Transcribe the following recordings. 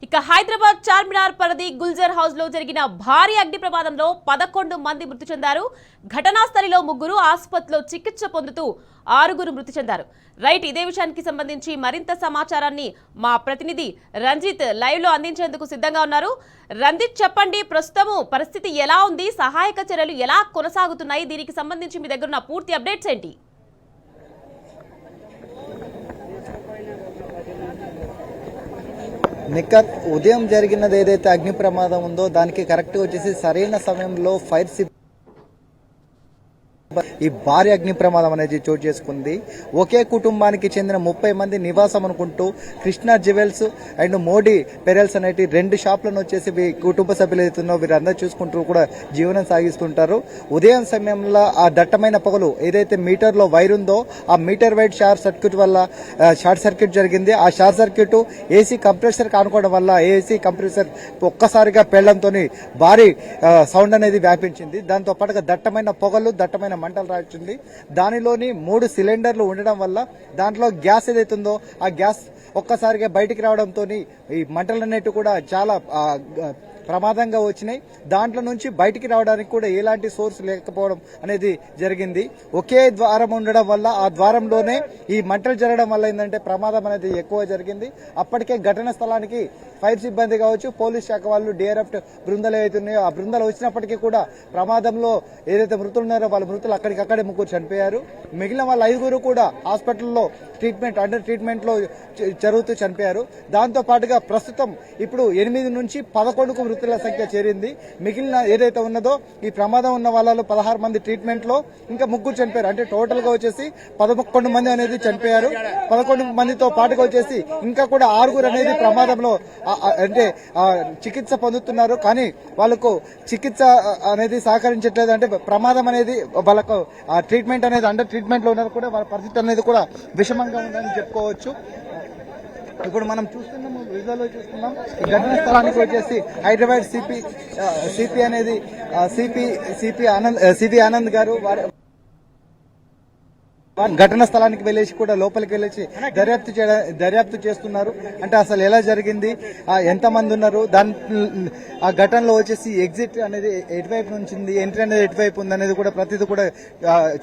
ఇక హైదరాబాద్ చార్మినార్ పరిధి గుల్జర్ హౌస్ లో జరిగిన భారీ అగ్ని ప్రమాదంలో 11 మంది మృతి చెందారు. ఘటనా స్థలిలో 3, ఆసుపత్రిలో చికిత్స పొందుతూ 6 మృతి చెందారు. రైట్, ఇదే విషయానికి సంబంధించి మరింత సమాచారాన్ని మా ప్రతినిధి రంజిత్ లైవ్ లో అందించేందుకు సిద్ధంగా ఉన్నారు. రంజిత్, చెప్పండి, ప్రస్తుతం పరిస్థితి ఎలా ఉంది, సహాయక చర్యలు ఎలా కొనసాగుతున్నాయి, దీనికి సంబంధించి మీ దగ్గర ఉన్న పూర్తి అప్డేట్స్ ఏంటి? నిఖత్, ఉదయం జరిగినది ఏదైతే అగ్ని ప్రమాదం ఉందో దానికి కరెక్ట్ వచ్చేసి సరైన సమయంలో ఫైర్ ఈ భారీ అగ్ని ప్రమాదం అనేది చోటు చేసుకుంది. ఒకే కుటుంబానికి చెందిన 30 మంది నివాసం అనుకుంటూ Krishna jewels and Modi pearls అనేటి 2 షాపులను వచ్చేసి కుటుంబ సభ్యులు ఏదైతున్నారో వీరందరూ చూసుకుంటూ కూడా జీవనం సాగిస్తుంటారు. ఉదయం సమయంలో ఆ దట్టమైన పొగలు ఏదైతే మీటర్లో వైర్ ఉందో ఆ మీటర్ వైడ్ షార్ట్ సర్క్యూట్ వల్ల షార్ట్ సర్క్యూట్ జరిగింది. ఆ షార్ట్ సర్క్యూట్ ఏసీ కంప్రెసర్ కానుకోవడం వల్ల ఏసీ కంప్రెసర్ ఒక్కసారిగా పేలడంతో భారీ సౌండ్ అనేది వ్యాపించింది. దాంతో పాటుగా దట్టమైన పొగలు, దట్టమైన మంటలు రాచింది. దానిలోని 3 సిలిండర్లు ఉండడం వల్ల దాంట్లో గ్యాస్ ఏదైతుందో ఆ గ్యాస్ ఒక్కసారిగా బయటికి రావడంతో ఈ మంటలన్నిటి కూడా చాలా ప్రమాదంగా వచ్చినాయి. దాంట్లో నుంచి బయటికి రావడానికి కూడా ఎలాంటి సోర్స్ లేకపోవడం అనేది జరిగింది. ఒకే ద్వారం ఉండడం వల్ల ఆ ద్వారంలోనే ఈ మంటలు జరగడం వల్ల ఏంటంటే ప్రమాదం అనేది ఎక్కువ జరిగింది. అప్పటికే ఘటన స్థలానికి ఫైర్ సిబ్బంది కావచ్చు, పోలీస్ శాఖ వాళ్ళు, డిఆర్ఎఫ్ బృందాలు ఏవైతున్నాయో ఆ బృందాలు వచ్చినప్పటికీ కూడా ప్రమాదంలో ఏదైతే మృతులు ఉన్నారో వాళ్ళ మృతులు అక్కడికక్కడే 3 చనిపోయారు. మిగిలిన వాళ్ళ 5 కూడా హాస్పిటల్లో అండర్ ట్రీట్మెంట్ లో జరుగుతూ చనిపోయారు. దాంతో పాటుగా ప్రస్తుతం ఇప్పుడు 8 నుంచి 11 మృతుల సంఖ్య చేరింది. మిగిలిన ఏదైతే ఉన్నదో ఈ ప్రమాదం ఉన్న వాళ్ళలో 16 మంది ట్రీట్మెంట్ లో, ఇంకా 3 చనిపోయారు. అంటే టోటల్ గా వచ్చేసి 11 మంది అనేది చనిపోయారు. 11 మందితో పాటుగా వచ్చేసి ఇంకా కూడా 6 అనేది ప్రమాదంలో అంటే చికిత్స పొందుతున్నారు. కానీ వాళ్ళకు చికిత్స అనేది సహకరించట్లేదు. అంటే ప్రమాదం అనేది వాళ్ళకు ట్రీట్మెంట్ అనేది అండర్ ట్రీట్మెంట్ లో ఉన్నారు కూడా వాళ్ళ పరిస్థితి అనేది కూడా విషమంగా ఉందని చెప్పుకోవచ్చు. ఇప్పుడు మనం చూస్తున్నాము, విజువల్లో చూస్తున్నాం ఈ ఘటనా స్థలానికి వచ్చేసి హైదరాబాద్ సిపి అనేది సిపి ఆనంద్ గారు ఘటనా స్థలానికి వెళ్ళేసి కూడా లోపలికి వెళ్ళేసి దర్యాప్తు చేస్తున్నారు. అంటే అసలు ఎలా జరిగింది, ఎంతమంది ఉన్నారు, ఆ ఘటనలో వచ్చేసి ఎగ్జిట్ అనేది ఎటువైపు నుంచి ఉంది, ఎంట్రీ అనేది ఎటువైపు ఉంది అనేది కూడా ప్రతిదీ కూడా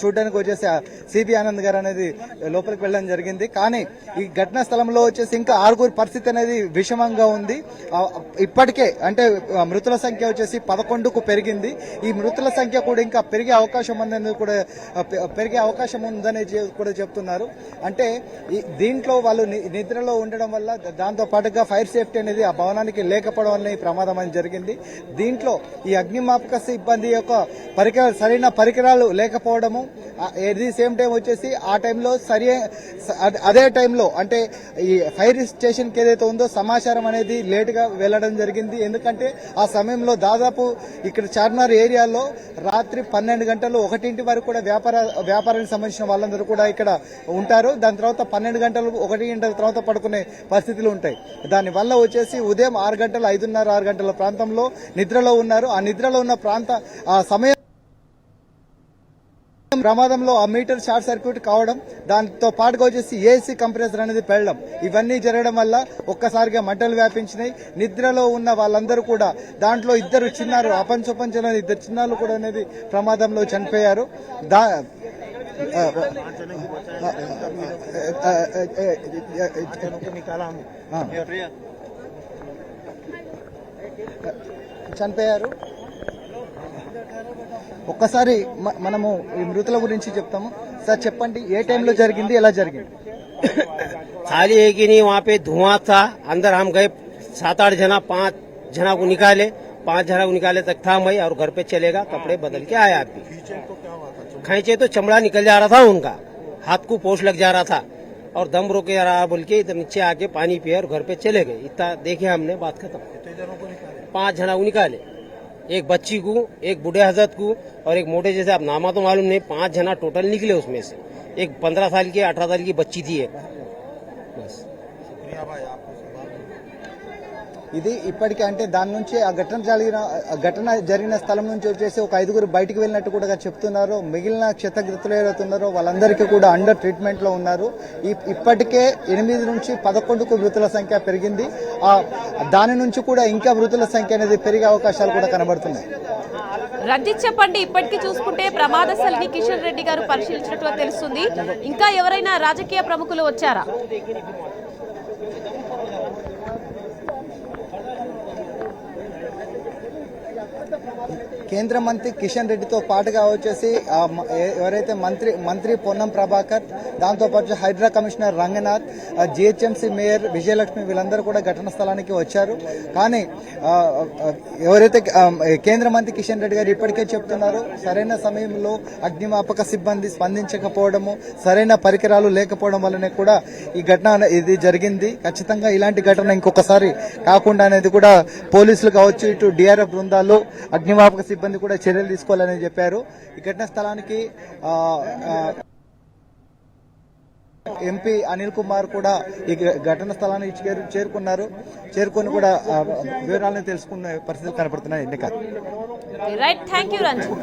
చూడడానికి వచ్చేసి సిబి ఆనంద్ గారు అనేది లోపలికి వెళ్ళడం జరిగింది. కానీ ఈ ఘటనా స్థలంలో వచ్చేసి ఇంకా 6 పరిస్థితి అనేది విషమంగా ఉంది. ఇప్పటికే అంటే మృతుల సంఖ్య వచ్చేసి 11కు పెరిగింది. ఈ మృతుల సంఖ్య కూడా ఇంకా పెరిగే అవకాశం ఉందని కూడా చెప్తున్నారు. అంటే దీంట్లో వాళ్ళు నిద్రలో ఉండడం వల్ల, దాంతో పాటుగా ఫైర్ సేఫ్టీ అనేది ఆ భవనానికి లేకపోవడం వల్ల ఈ ప్రమాదం అనేది జరిగింది. దీంట్లో ఈ అగ్నిమాపక సిబ్బంది యొక్క సరైన పరికరాలు లేకపోవడము, ఎట్ ది సేమ్ టైం వచ్చేసి ఆ టైంలో అదే టైంలో అంటే ఈ ఫైర్ స్టేషన్ కి ఏదైతే ఉందో సమాచారం అనేది లేటుగా వెళ్లడం జరిగింది. ఎందుకంటే ఆ సమయంలో దాదాపు ఇక్కడ చార్మినార్ ఏరియాలో రాత్రి 12 గంటలు 1 వరకు కూడా వ్యాపారానికి సంబంధించిన వాళ్ళందరూ కూడా ఇక్కడ ఉంటారు. దాని తర్వాత 12 గంటలు 1 గంటల తర్వాత పడుకునే పరిస్థితులు ఉంటాయి. దాని వల్ల వచ్చేసి ఉదయం 6 గంటల 5:30, 6 గంటల ప్రాంతంలో నిద్రలో ఉన్నారు. ఆ నిద్రలో ఉన్న ఆ సమయం ప్రమాదంలో ఆ మీటర్ షార్ట్ సర్క్యూట్ కావడం, దాంతో పాటుగా వచ్చేసి ఏసీ కంప్రెసర్ అనేది పెళ్ళడం, ఇవన్నీ జరగడం వల్ల ఒక్కసారిగా మంటలు వ్యాపించినాయి. నిద్రలో ఉన్న వాళ్ళందరూ కూడా దాంట్లో 2 చిన్నారు అపంచపంచలో 2 చిన్నారులు కూడా అనేది ప్రమాదంలో చనిపోయారు. చనిపోయారు. ఒక్కసారి మనము ఈ మృతుల గురించి చెప్తాము. సార్ చెప్పండి, ఏ టైంలో జరిగింది, ఎలా జరిగింది? खाली है कि नहीं, वहाँ पे धुआं था. अंदर हम गए 7-8 जना, 5 जना को निकाले. 5 जना को निकाले तक था मैं, और घर पे चलेगा कपड़े बदल के आया. आप भी खींचे तो चमड़ा निकल जा रहा था उनका, हाथ को पोष लग जा रहा था, और दम रोके जा रहा बोल के इधर नीचे आके पानी पिए और घर पे चले गए. इतना देखे हमने, बात खत्म. 5 जना को निकाले, एक बच्ची को, एक बूढ़े हजरत को, और एक मोटे जैसे आप नामा तो मालूम नहीं. 5 जना टोटल निकले. उसमें से एक 15 साल की 18 साल की बच्ची थी एक. बस ఇది ఇప్పటికే అంటే దాని నుంచి ఆ ఘటన జరిగిన స్థలం నుంచి వచ్చేసి ఒక 5గురు బయటికి వెళ్ళినట్టు కూడా చెప్తున్నారు. మిగిలిన క్షతగ్రస్తులు ఏదవుతున్నారో వాళ్ళందరికీ కూడా అండర్ ట్రీట్మెంట్ లో ఉన్నారు. ఇప్పటికే 8 నుంచి 11కు మృతుల సంఖ్య పెరిగింది. దాని నుంచి కూడా ఇంకా మృతుల సంఖ్య అనేది పెరిగే అవకాశాలు కూడా కనబడుతున్నాయి. రంజిత్ చెప్పండి, ఇప్పటికీ చూసుకుంటే ప్రమాద స్థలిని కిషన్ రెడ్డి గారు పరిశీలించినట్టుగా తెలుస్తుంది. ఇంకా ఎవరైనా రాజకీయ ప్రముఖులు వచ్చారా? కేంద్ర మంత్రి కిషన్ రెడ్డితో పాటుగా వచ్చేసి ఎవరైతే మంత్రి పొన్నం ప్రభాకర్, దాంతోపాటు HYDRAA commissioner Ranganath, GHMC mayor Vijayalakshmi వీళ్ళందరూ కూడా ఘటనా స్థలానికి వచ్చారు. కానీ ఎవరైతే కేంద్ర మంత్రి కిషన్ రెడ్డి గారు ఇప్పటికే చెప్తున్నారు, సరైన సమయంలో అగ్నిమాపక సిబ్బంది స్పందించకపోవడము, సరైన పరికరాలు లేకపోవడం వల్లనే కూడా ఈ ఘటన ఇది జరిగింది. ఖచ్చితంగా ఇలాంటి ఘటన ఇంకొకసారి కాకుండా అనేది కూడా పోలీసులు కావచ్చు, ఇటు డిఆర్ఎఫ్ బృందాలు, అగ్నిమాపక సిబ్బంది కూడా చర్యలు తీసుకోవాలని చెప్పారు. ఈ ఘటనా స్థలానికి ఎంపీ అనిల్ కుమార్ కూడా ఈ ఘటనా స్థలానికి చేరుకొని కూడా వివరాలను తెలుసుకునే పరిస్థితులు కనపడుతున్నాయి. Right, thank you Ranjith.